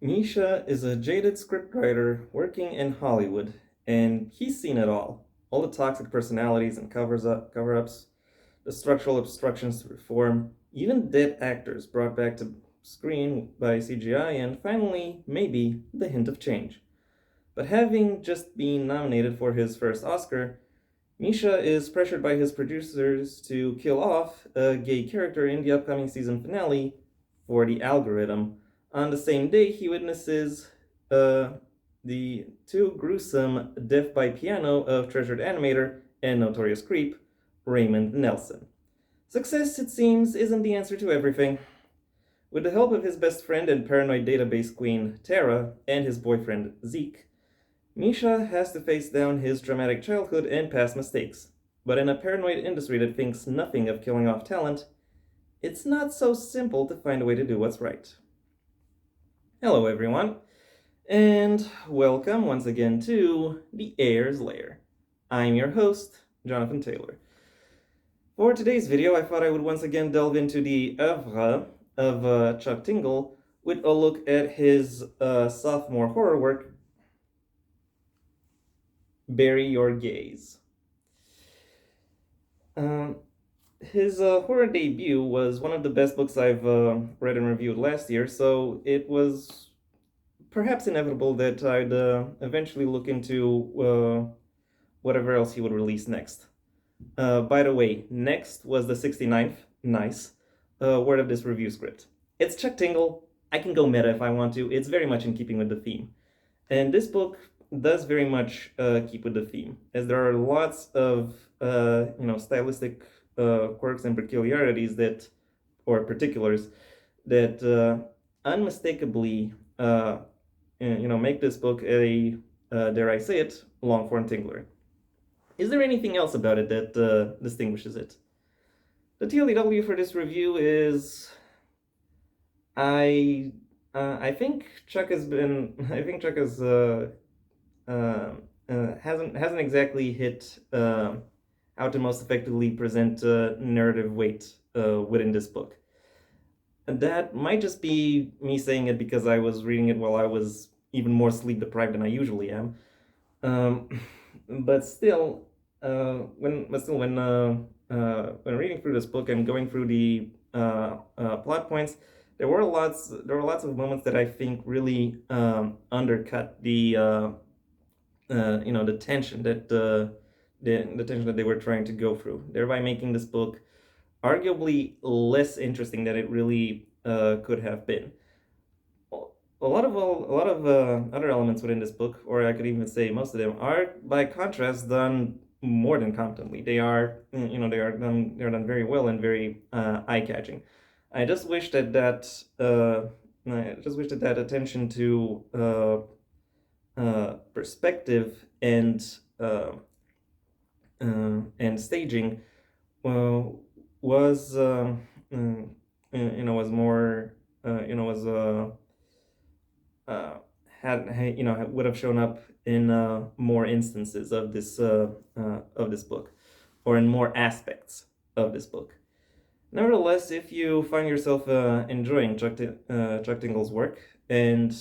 Misha is a jaded scriptwriter working in Hollywood, and he's seen it all. All the toxic personalities and cover-ups, the structural obstructions to reform, even dead actors brought back to screen by CGI, and finally, maybe, the hint of change. But having just been nominated for his first Oscar, Misha is pressured by his producers to kill off a gay character in the upcoming season finale for the algorithm. On the same day, he witnesses uh, the too gruesome death by piano of treasured animator and notorious creep, Raymond Nelson. Success, it seems, isn't the answer to everything. With the help of his best friend and paranoid database queen, Tara, and his boyfriend, Zeke, Misha has to face down his traumatic childhood and past mistakes. But in a paranoid industry that thinks nothing of killing off talent, it's not so simple to find a way to do what's right. Hello, everyone, and welcome once again to the Heir's Lair. I'm your host, Jonathan Taylor. For today's video, I thought I would once again delve into the oeuvre of Chuck Tingle with a look at his sophomore horror work, Bury Your Gaze. His horror debut was one of the best books I've read and reviewed last year, so it was perhaps inevitable that I'd eventually look into whatever else he would release next. By the way, next was the 69th, nice, word of this review script. It's Chuck Tingle. I can go meta if I want to. It's very much in keeping with the theme. And this book does very much keep with the theme, as there are lots of stylistic quirks and peculiarities that, or particulars, that unmistakably make this book a dare I say it, long form tingler. Is there anything else about it that distinguishes it? The TLDW for this review is I think Chuck has hasn't exactly hit how to most effectively present narrative weight within this book. And that might just be me saying it because I was reading it while I was even more sleep deprived than I usually am. But still, when reading through this book and going through the plot points, there were lots of moments that I think really undercut the tension that the tension that they were trying to go through, thereby making this book arguably less interesting than it really could have been. A lot of other elements within this book, or I could even say most of them, are by contrast done more than competently. They are done very well and very eye-catching. I just wish that attention to perspective and staging was was more would have shown up in more instances of this book, or in more aspects of this book. Nevertheless, if you find yourself enjoying Chuck Tingle's work, and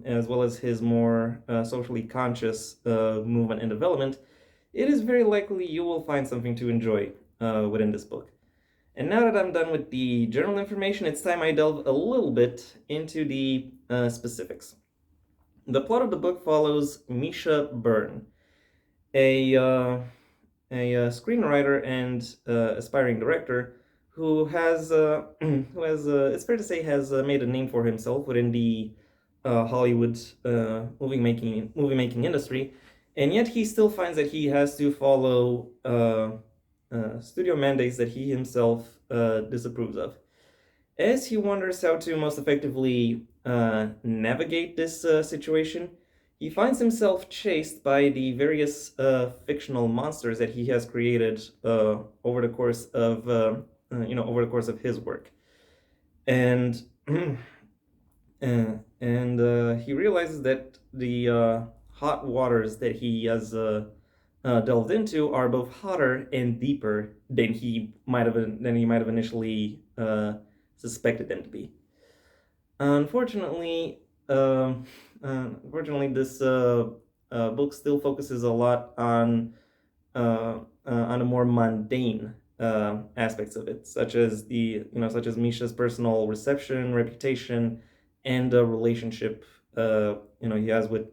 as well as his more socially conscious movement and development, it is very likely you will find something to enjoy within this book. And now that I'm done with the general information, it's time I delve a little bit into the specifics. The plot of the book follows Misha Byrne, a screenwriter and aspiring director who has it's fair to say has made a name for himself within the Hollywood movie making industry, and yet he still finds that he has to follow studio mandates that he himself disapproves of. As he wonders how to most effectively navigate this situation, he finds himself chased by the various fictional monsters that he has created over the course of his work, and he realizes that the hot waters that he has delved into are both hotter and deeper than he might have initially suspected them to be. Unfortunately, um, unfortunately, this book still focuses a lot on the more mundane aspects of it, such as such as Misha's personal reception, reputation, and the relationship he has with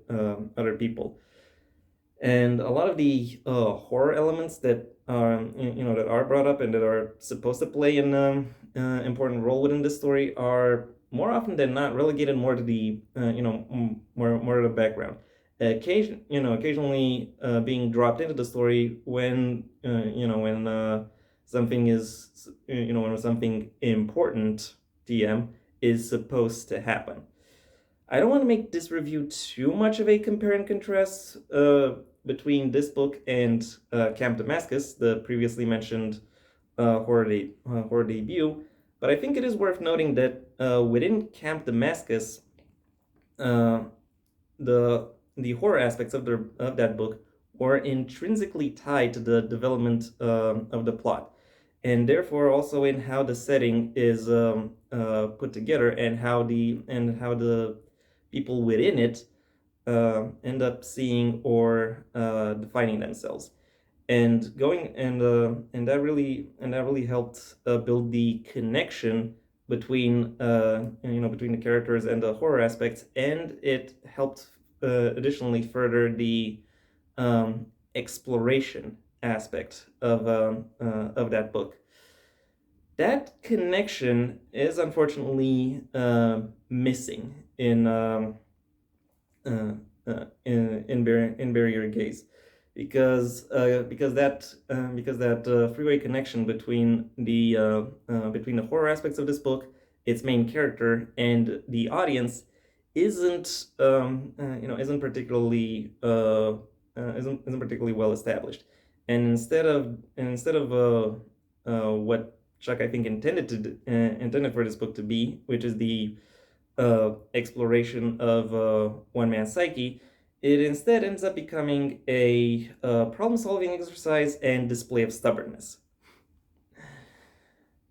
other people. And a lot of the horror elements that that are brought up and that are supposed to play an important role within this story are more often than not relegated more to the more to the background. Occasionally being dropped into the story when when something is when something important TM is supposed to happen. I don't want to make this review too much of a compare and contrast between this book and Camp Damascus, the previously mentioned horror debut, but I think it is worth noting that within Camp Damascus, uh, the horror aspects of that book were intrinsically tied to the development of the plot, and therefore also in how the setting is put together and how the people within it end up seeing or defining themselves, and going and that really helped build the connection between between the characters and the horror aspects, and it helped additionally further the um, exploration aspect of that book. That connection is unfortunately missing uh, in Bury Your Gaze, because that freeway connection between the horror aspects of this book, its main character, and the audience isn't particularly well established. And instead of what Chuck I think intended for this book to be, which is the exploration of one man's psyche, it instead ends up becoming a problem solving exercise and display of stubbornness.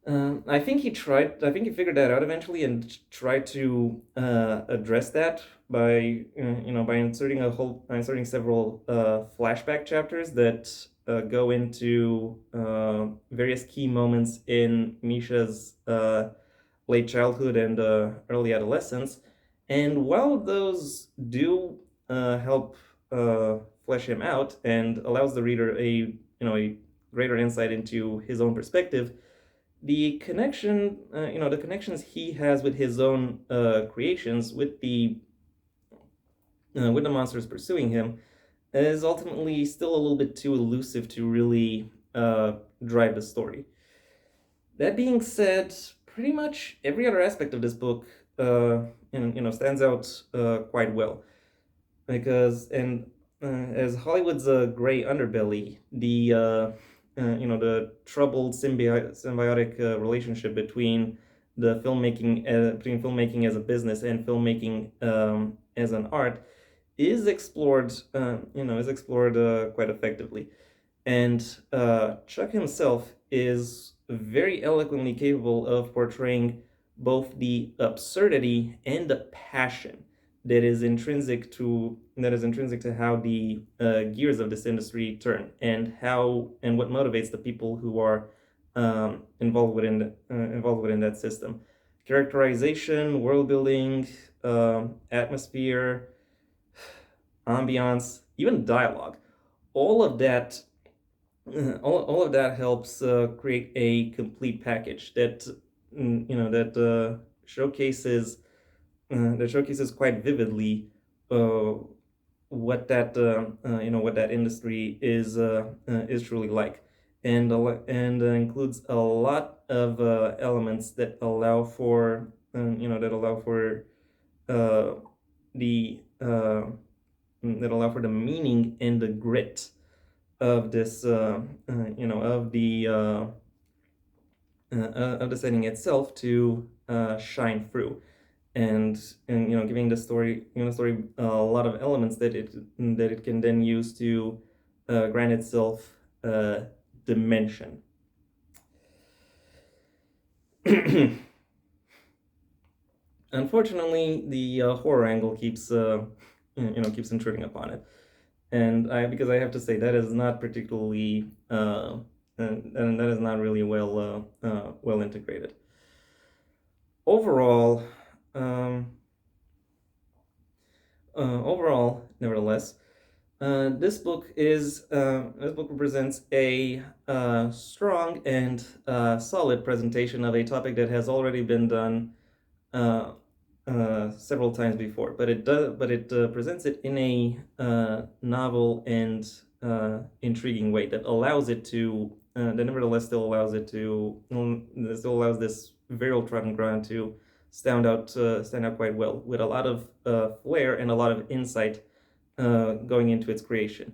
I think he tried. I think he figured that out eventually and tried to address that by by inserting several flashback chapters that go into various key moments in Misha's late childhood and early adolescence. And while those do help flesh him out and allows the reader a greater insight into his own perspective, the connections he has with his own creations, with the monsters pursuing him, is ultimately still a little bit too elusive to really drive the story. That being said, pretty much every other aspect of this book, stands out quite well, because and as Hollywood's gray underbelly, the troubled symbiotic relationship between filmmaking as a business and filmmaking as an art is explored quite effectively. And Chuck himself is very eloquently capable of portraying both the absurdity and the passion that is intrinsic to how the gears of this industry turn, and what motivates the people who are involved within that system. Characterization, world building, atmosphere, ambiance, even dialogue. All of that all of that helps create a complete package that showcases quite vividly uh, what that industry is truly like, and includes a lot of elements that allow for uh, the meaning and the grit of this of the setting itself to shine through, and giving the story a lot of elements that it can then use to grant itself dimension. Unfortunately, the horror angle keeps intruding upon it, and because I have to say that is not particularly and that is not really well integrated. Overall, um, nevertheless, this book represents a strong and solid presentation of a topic that has already been done uh, several times before, but it presents it in a novel and intriguing way that allows it to that nevertheless still allows it to that still allows this very old trodden ground to stand out quite well with a lot of flair and a lot of insight going into its creation.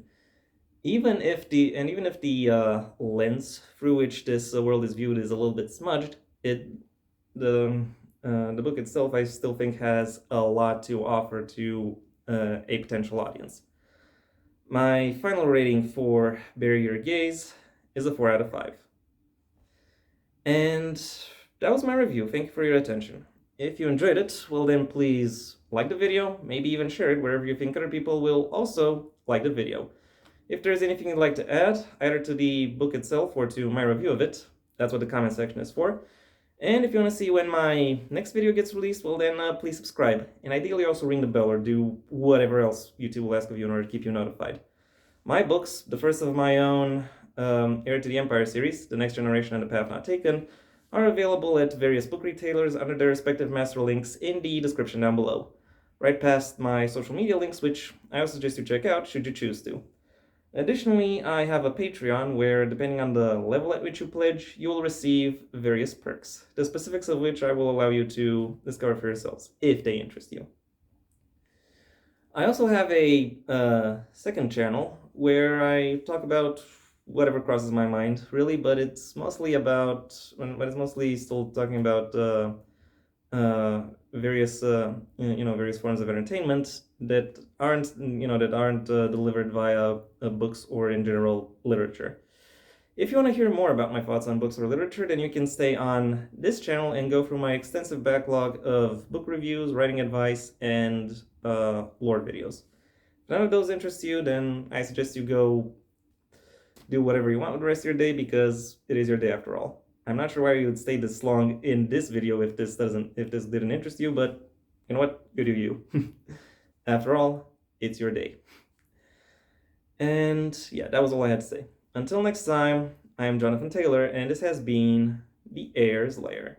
Even if the lens through which this world is viewed is a little bit smudged, it the book itself I still think has a lot to offer to a potential audience. My final rating for Bury Your Gaze is a 4 out of 5. And that was my review. Thank you for your attention. If you enjoyed it, well then please like the video, maybe even share it wherever you think other people will also like the video. If there's anything you'd like to add, either to the book itself or to my review of it, that's what the comment section is for. And if you want to see when my next video gets released, well then please subscribe. And ideally also ring the bell or do whatever else YouTube will ask of you in order to keep you notified. My books, the first of my own Heir to the Empire series, The Next Generation and the Path Not Taken, are available at various book retailers under their respective master links in the description down below. Right past my social media links, which I also suggest you check out should you choose to. Additionally, I have a Patreon where, depending on the level at which you pledge, you will receive various perks, the specifics of which I will allow you to discover for yourselves, if they interest you. I also have a second channel where I talk about whatever crosses my mind, really, but it's mostly still talking about various various forms of entertainment that aren't delivered via books or in general literature. If you want to hear more about my thoughts on books or literature, then you can stay on this channel and go through my extensive backlog of book reviews, writing advice, and lore videos. If none of those interest you, then I suggest you go do whatever you want with the rest of your day, because it is your day after all. I'm not sure why you would stay this long in this video if this didn't interest you, but you know what? You do you. After all, it's your day. And yeah, that was all I had to say. Until next time, I am Jonathan Taylor, and this has been The Heir's Lair.